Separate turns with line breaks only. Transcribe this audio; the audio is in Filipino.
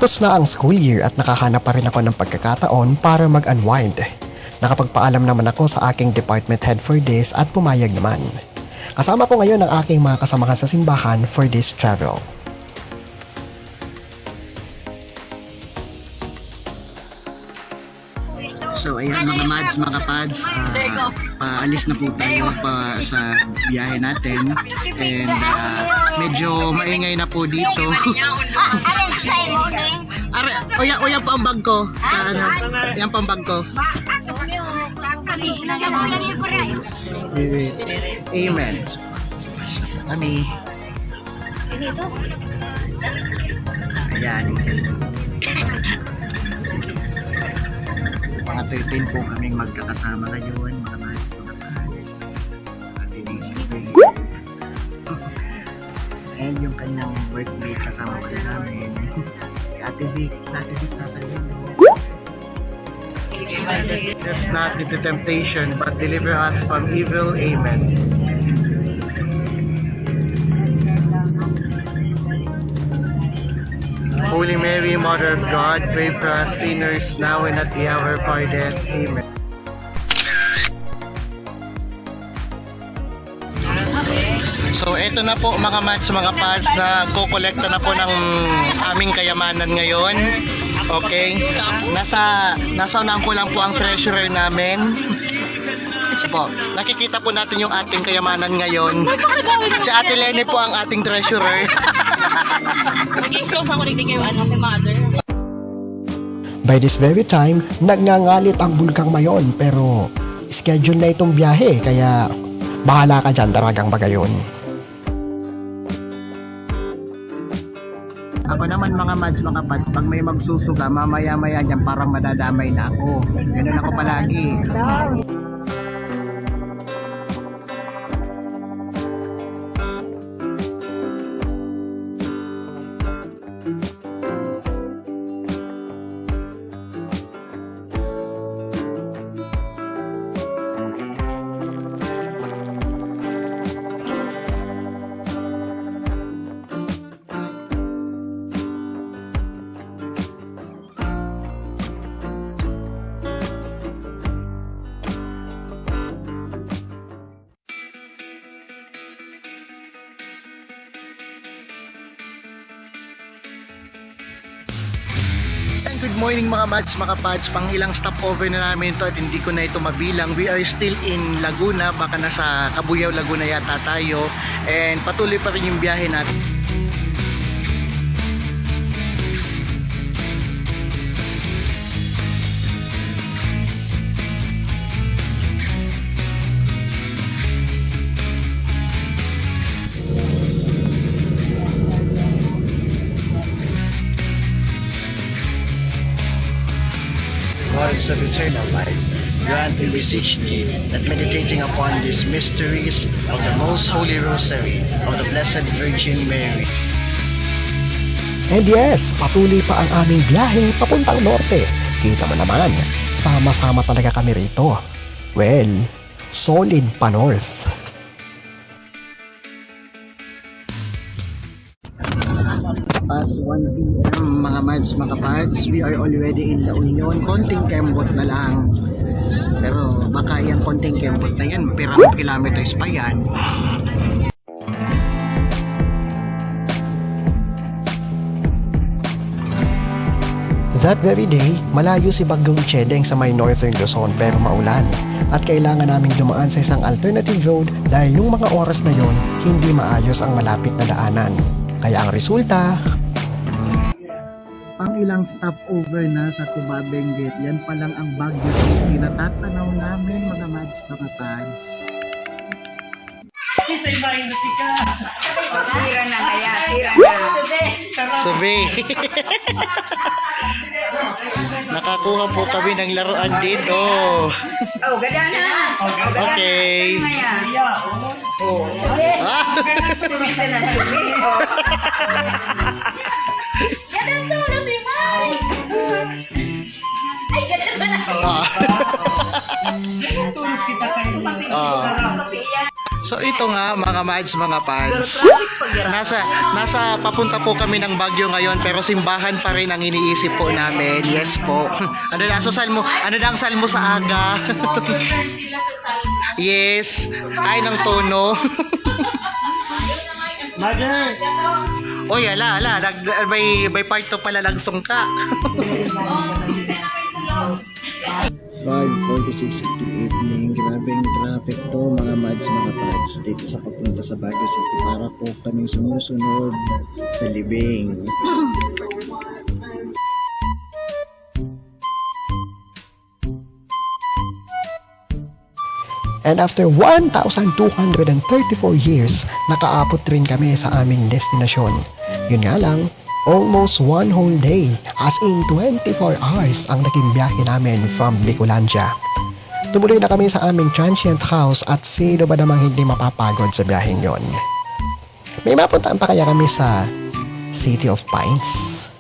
Tapos na ang school year at nakahanap pa rin ako ng pagkakataon para mag-unwind. Nakapagpaalam naman ako sa aking department head for this at pumayag naman. Kasama ko ngayon ang aking mga kasamahan sa simbahan for this travel.
So ayan mga mads, mga pads, paalis na po tayo pa sa biyahe natin and medyo maingay na po dito. Oya po ang bag ko. Yan po ang bag ko. Amen. Kami. Ayan. Mga 13 po kaming magkakasama ngayon, mga mads, mga pads. And yung kanyang workmate kasama ko namin. Si Ate Vic nasa yun. Let us not into temptation, but deliver us from evil. Amen. Holy Mary, Mother of God, pray for us sinners now and at the hour of our death. Amen. So eto na po mga mads, mga pads, na kukolekta na po ng aming kayamanan ngayon. Okay? Nasaunahan ko lang po ang treasurer namin. So po, nakikita po natin yung ating kayamanan ngayon. Si Ate Lenny po ang ating treasurer.
Naging close ako rin kayo kay mother.
By this very time, nagngangalit ang Bulkang Mayon pero schedule na itong biyahe kaya bahala ka dyan, Daragang Bagayon.
Ako naman mga mads, mga pads, pag may magsusuga, mamaya-maya dyan parang madadamay na ako. Ganun ako palagi. Good morning mga mads, mga pads. Pang ilang stopover na namin ito at hindi ko na ito mabilang. We are still in Laguna, baka nasa Cabuyao, Laguna yata tayo. And patuloy pa rin yung biyahe natin. Waters of eternal life, grant we beseech thee that meditating upon these mysteries of the most holy rosary of the Blessed Virgin Mary.
And yes, patuloy pa ang aming biyahe papuntang norte. Kita mo naman, sama-sama talaga kami rito. Well, solid pa north.
Past 1 p.m. mga mads, mga pads, we are already in La Union. Konting kembot na lang. Pero baka yung konting kembot na yan, pirang kilometers pa yan.
That very day, malayo si Bagong Chedeng sa may northern Luzon pero maulan. At kailangan naming dumaan sa isang alternative road dahil yung mga oras na yon, hindi maayos ang malapit na daanan. Kaya ang resulta,
Pang ilang stopover na sa Tubabeng Gate, yan pa lang ang Baguio City. Natatanaw namin mga mads, mga pads.
Tira na kaya, tira na.
Subi! Nakakuha po kami ng laruan dito.
Oh, ganda na.
Okay.
Oh. Sumisa na sumi. Oh. Ganda to, si Mai. Ay, ganda na.
So ito nga mga mads, mga pads. Nasa papunta po kami ng Baguio ngayon pero simbahan pa rin ang iniisip po namin. Yes po. Ano na so salmo? Ano na ang salmo sa aga? Yes. Ay ng tono.
Mother!
Oy, ala, may part 2 pala ng sungka.
5:46 in the evening. Grabing traffic to mga mads, mga pads dito sa papunta sa Baguio City para po kaming sumusunod sa libing.
And after 1,234 years, nakaabot rin kami sa aming destinasyon. Yun nga lang, almost one whole day, as in 24 hours ang naging biyahe namin from Bicolandia. Tumuloy na kami sa aming transient house at sino ba namang hindi mapapagod sa biyaheng yon. May mapuntaan pa kaya kami sa City of Pines?